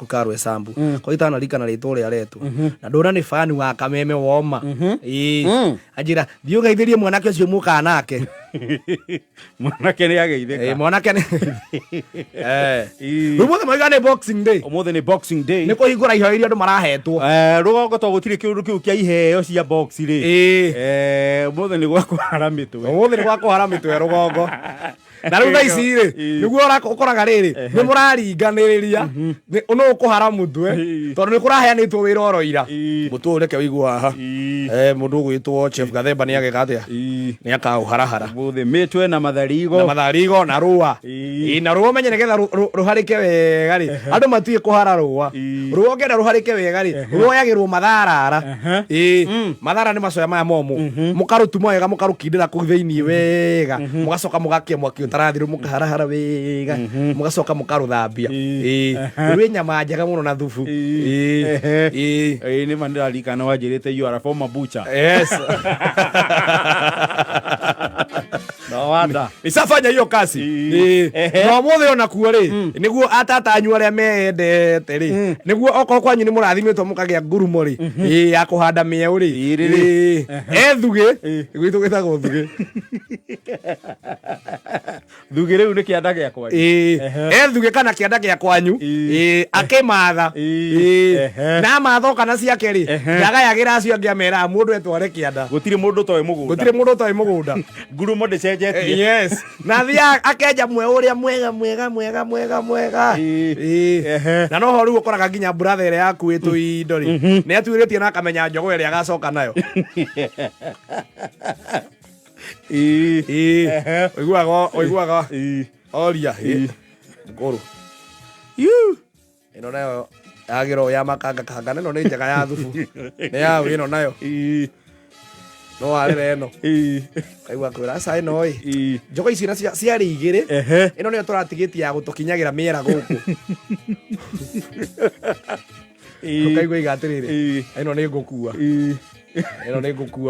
Karwe Sambu kwa itana rika na rito ria retu na ndona ni fan wa Kameme woma ajira thiu geithirie mwanake ucio muka nake mwanake ni ageithika mwanake ni rumuthe maiga ni Boxing Day umuthe ni Boxing Day ni kuhingura ihoiria andu marahetwo rugongo to gutire kiundu kiu kia iheo cia box ri umuthe ni gwa kuhara mitwe rugongo na riu thaici ri niguo ukoraga riri ni muraringaniriria no ukuhara mutwe tondu ni kuraheanitwo wira oroira mutu ureke wigua haha mundu ugwitwo Chef Gathemba ni ageka atia ni akauharahara umuthe mitwe na matharigo na rua na rua menye nigetha ruharike wega ri andu matuie kuhara rua rua ngenda ruharike wega ri ruoyagirwo matharara mathara ni macoya maya momu mukarutuma wega mukarukindira ku thiini wega mugacoka mugakia mwaki tarathiru mukaharahara wega mugacoka mukaruthambia rwi nyama njega muno na thubu ni mandarika na wajirite you are a former butcher yes no wanda isafanya hiyo kasi no muthe ona kuo ri niguo atata anyu aria meendete ri niguo oko kwanyu ni murathimitwo mukagia ngurumo ri ya kuhanda mieu ri ethuge gwitu gitagwo thuge thuge riu ni kianda gia kwanyu ethuge kana kianda gia kwanyu akimatha na matho kana ciake ri ndagayagira acio angia mera mundu etware kianda gutire mundu toy mugunda ngurumo ndicenjetie yes na thia akenja mwe uria mwega na no ho riu ukoraga nginya brother ere yaku itu indo ri ni atuiretie na akamenya njogo ere agacoka nayo oiguaga oria nguru ino nayo agiro ya makanga kanga no ni njega ya thubu ni ya wino nayo no arere no kaigua kwira sai no njogo ici na ciari igire ino niyo turatigitie ya gutukinyagira miera guku kaigua igatirire ino ni ngukua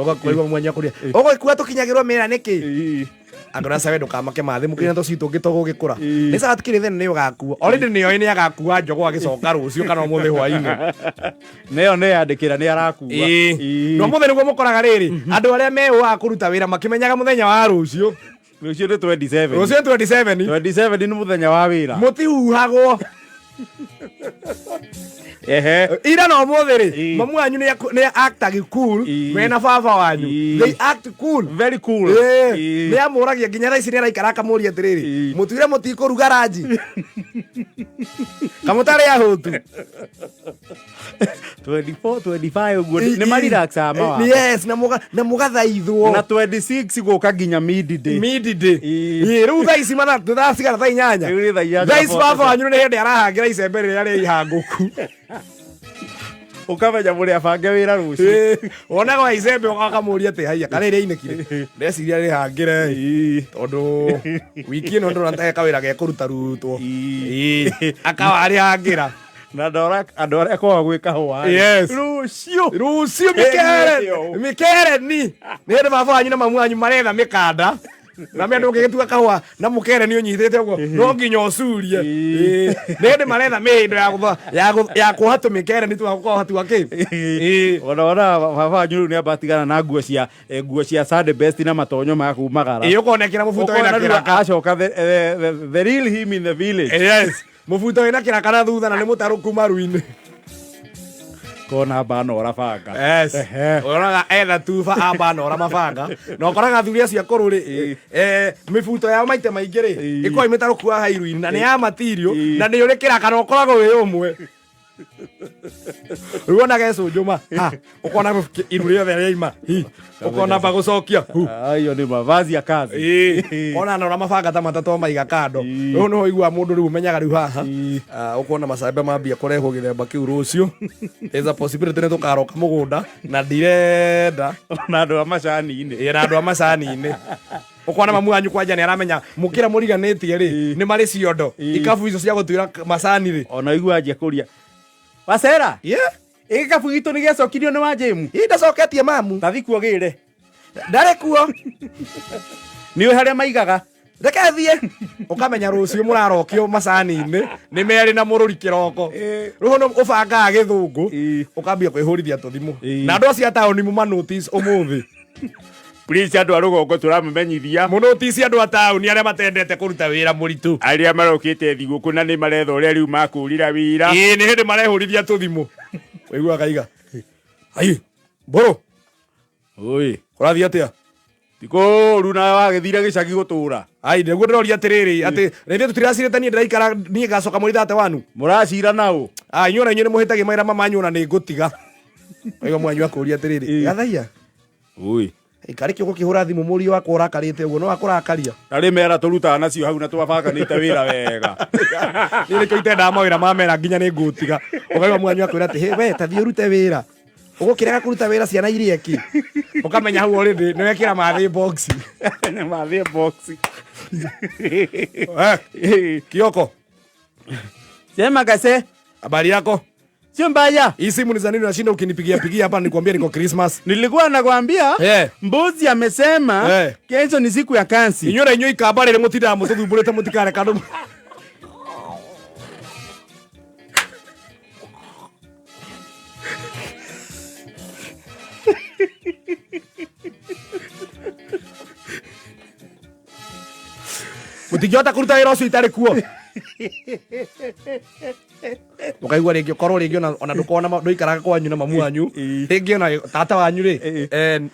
ugakwigua mwanya kuria ugakua tukinyagirwo miera niki angora sawe ndukamake mathe mukina to citu ngitogo gikura ni sawa tikiri thene ni ugakua already niyo ni agakua njogo agicoka rucio kana muthe hwaini neyo ne yandikira ni arakua no muthe niguo mukoraga riri andu aria mewa kuruta wira makimenyaga muthenya wa rucio ni 27 ni muthenya wa wira mutihuhagwo ira no muthiri mamu anyu ni acting cool mena baba wanyu they act cool very cool ni amuragia nginya thaa ici ni araikara kamuria atiriri mutuire mutikuruga ranji kamutari ahutu 24 uguo ni marelax ama yes na mugathaithwo na 26 guka nginya midday riu thaa ici mana tuthasigara thaa inyanya thaa ici baba wanyu ni hindi arahangira icembe riria ri ihanguku ukamenya muri abange wira rucio onaga wa icembe ukakamuria ati haiya kana iri inekire ndeciria ri hangire tondu wiki ino ndurantaka kawira ge kuruta rutwo akawari hangira na ndora andu aria kwa gwika hwa rucio mikere ni ndi baba wanyu na mamu wanyu maretha mikanda na me ndoge getuga kahwa na mukere ni unyithite ugo no nginya ucurie ndi maretha mindo ya kuhatu mikere ni tugakorwo hatu ake ona baba wanyu ni abatigana na nguo cia Sunday best na matonyo ma kumagara ukonekira mubuto ina kiraka acoka the real him in the village yes mubuto ina kiraka na thutha na ni mutaru kuma ruini kona bana ora banga yes oraga etha tuba abana ora mabanga no koraga thuria cia kururi mibuto ya maite maingire iko imetaru kwa hairuini na ni ya material na ni uri kiraka no korago we umwe ruona geso juma ukona iruri yo there ima ukona ba gucokia ayo ni mavazi ya kazi ona no mabanga ta matatu maiga kando no no igua mundu riu menyaga riu haha ukona macambe mambia kureho githemba kiu rucio is a possibility ne tukaroka mugunda na direnda na andu amacani-ini na andu amacani-ini ukona mamu anyu kwanja ni aramenya mukira muriganitie ri ni mari ciondo ikabu icio cia gutuira macani ri ona igua anje kuria Wasera ikabu gitu ni giacokirio ni wa Jemu ndacoketie mamu tathi kuo gire ndare kuo ni haria maigaga reke thie ukamenya rucio murarokio macani-ini ni meri na mururi kiroko ruho no ubangaga githungu ukambia kwihurithia tuthimu na andu acio taoni mu notice umuthi please andu arugongo turamenyithia mu notice andu a taoni aria matendete kuruta wira muritu aria marokite thiguku na ni maretha uria riu makurira wira ni hindi marehurithia tuthimu wigua kaiga ai boro oi kurathia atia tiko runa wagithire gicagi gutura ai niguo ndiroria atiriri ati rĩthĩ tũtiracirĩtania ndĩraikara niĩ ngacoka mũrithate wanu mũracira naũ inyuĩ na inyuĩ nĩ mũhĩtagia maira mamanyu na nĩ ngũtiga oiga mwanyu akũria atĩrĩrĩ gathaia ui karĩkĩ ũgũkĩhũra thimũ mũriũ wakwa ũrakarĩte ũguo no wakũrakaria tarĩ mera tũrutaga nacio hau na twabanganĩte wĩra wega niĩ nĩkĩo itendaga mawĩra ma mera nginya nĩ ngũtiga ũkauga mwanyu akwĩra atĩ we tathiĩ ũrute wĩra ũgũkĩrega kũruta wĩra ciana iria ki ũkamenya hau already nĩ wekĩra mathĩ box mathĩ box Kioko sema kase habari yako sio mbaya hii simu ni za nini unashinda ukinipigia hapa nikwambia niko Christmas nilikuwa nakwambia mbuzi amesema kesho ni siku ya kansi inyuĩ na inyuĩ ikamba rĩrĩ mũtindaga mũtũthumbũrĩte mũtikare kandũ mutingĩhota kũruta wĩra ũcio itarĩ kuo ũkaigua rĩngĩ ũkorwo rĩngĩ ona ndũkona ndũikaraga kwanyu na mamu wanyu rĩngĩ ona tata wanyu rĩ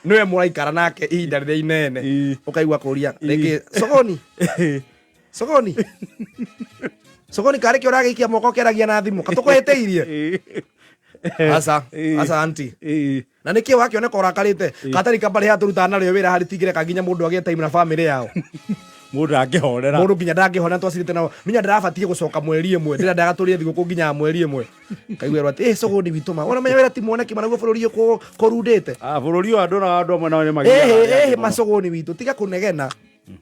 nĩwe mũraikara nake ihinda rĩrĩa inene ũkaigua kũria rĩngĩ sogoni karĩkĩ ũragĩikia moko ũkĩaragia na thimũ katũkũhĩtĩirie aca anti na nĩkĩĩ wakĩoneka ũrakarĩte katari kamba rĩrĩa tũrutaga narĩo wĩra harĩ tigĩreka nginya mũndũ agĩe time na family yao mundu angihorera mundu nginya ndangihorera twacirite nao minya ndirabatie gucoka mweri ĩmwe ndira ndagatũrie thigũkũ nginya mweri ĩmwe kaiguerwo ati sogoni wituma ona menya wĩra ti mwoneki mana guo bũrũri ũyũ kũrundĩte bũrũri ũyũ andũ na andũ amwe nao nĩ magiaga macogoni witũ tiga kũnegena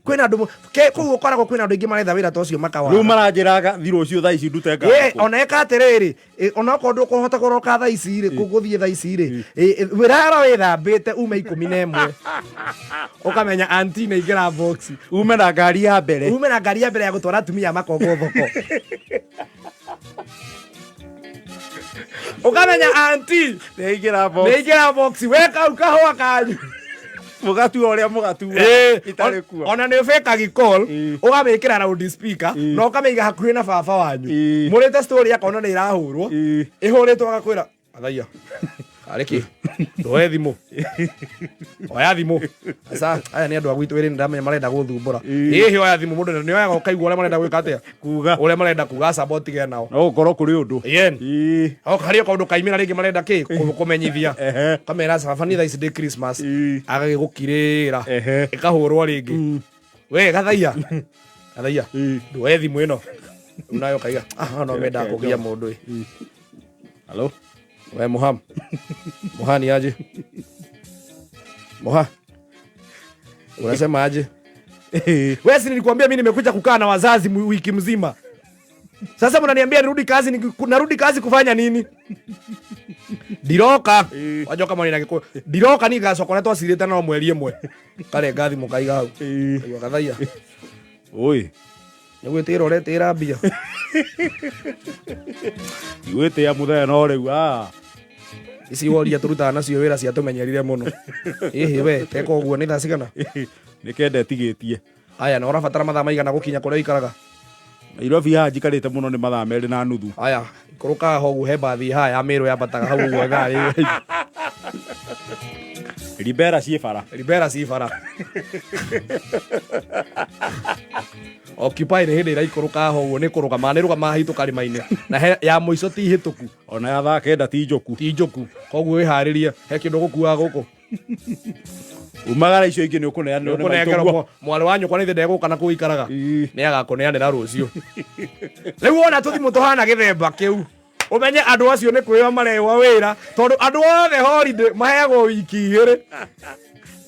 kwĩna andũ kũu ũkoragwo kwĩna andũ aingĩ maretha wĩra ta ũcio makawa rĩu maranjĩraga thirũ ũcio thaa ici ndute ngakũ ona eka atĩrĩrĩ ona okorwo ndũkũhota kũroka thaa ici rĩ gũthiĩ thaa ici rĩ wĩra wĩthambĩte ume 11 ũkamenya anti nĩ ingĩra box ume na ngari ya mbere ya gũtwara atumia makongo thoko ukamenya anti nĩ ingĩra box weka ukahwa kanyu mugatua uria mugatua itari kuo ona nĩ fake call ugamĩkĩra loud speaker no kameiga hakuhĩ na baba wanyu mũrĩte story yakona nĩ irahũrwo ihũrĩtwo agakwĩra athaia arĩkĩ ndoe thimũ oya thimũ asa aya nĩ andũ a gwitũ wĩrĩ ndamenya marenda gũthumbũra ĩhĩ oya thimũ mũndũ nĩ oyaga ũkaigua ũrĩa marenda gwĩka atĩa kuga ũrĩa marenda kuga support ge nao no gũkorwo kũrĩ ũndũ harĩ kaũndũ kaimĩra rĩngĩ marenda kĩ kũmenyithia kamera baba nĩ thaa ici ndĩ Christmas agagĩgũkirĩra ĩkahũrwo rĩngĩ we gathaia ndoe thimũ ĩno nayo kaiga no mendaga kũgia mũndũ halo we Moham Mohani aje Moha unasema aje wewe si nilikwambia mimi nimekuja kukaa na wazazi wiki mzima sasa mnaniambia narudi kazi kufanya nini diroka wajua kama nina giko diroka ni gacoka na twacirite na mweri ĩmwe kare ngathi mukaiga hau aiwa gathaia oi nĩgwĩtĩra ũretĩra mbia igwĩtĩa mũthenya no rĩu ici woria tũrutaga nacio wĩra cia tũmenyerire mũno ĩhĩ we teka ũguo nĩ thaa cigana nĩ kenda ĩtigĩtie aya na ũrabatara mathaa maigana gũkinya kũrĩa ikaraga Nairobi haha njikarĩte mũno nĩ mathaa 2.5 aya ikũrũkaga ho ũguo he mbathi haha ya Mĩrũ yambataga hau ũguo thaa rĩ Libera ci bara Occupy nĩ hĩndĩ ĩraikũrũkaga ho ũguo nĩ kũrũgama nĩ rũgama hĩtũ karĩma-inĩ na ya mũico ti hĩtũku ona ya thaa 9 ti njũku koguo wĩharĩrie he kĩndũ gũkuaga gũkũ umagara icio ingĩ nĩ ũkũneanĩrwo mwarĩ wa nyũkwa nĩ ithe ndegũka na kũu ikaraga nĩ agakũneanĩra rũciũ rĩu wona tũthimũ tũhana gĩthemba kĩu ũmenye andũ acio nĩ kwĩwa marehwa wĩra tondũ andũ othe holiday maheagwo wiki igĩrĩ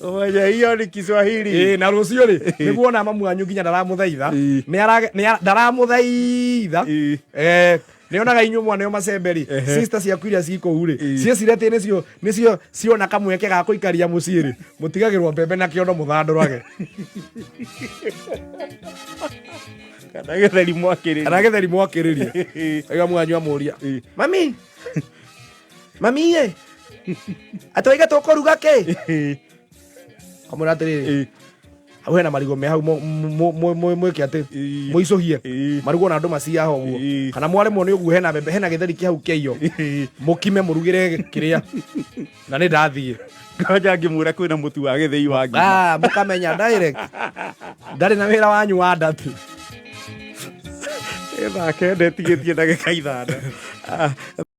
oya hiyo ni Kiswahili na rũciũ rĩ nĩguo ona mamu wanyu nginya ndaramũthaitha nionaga inyu mwana yo macemberi sister cia kwiria ciko uri cie cirete nicio ciona kamweke ga kuikaria muciri mutigagirwo mbembe na kiondo muthandurage kana getheri mwakiriria aiga mwanyu amuria mami ye atwaiga tukuruga ki kamura atiriri hau hena marigo me hau mwike ati muicuhie marigo na andu macia ho guo kana mwaremwo ni uguo hena githeri ki hau keio mukime murugire kiria na ni ndathie kaja ngimwira kwina mutu wa githei wa ngima mukamenya direct ndari na wira wanyu wa ndatu etha kende tigetie ndagika 5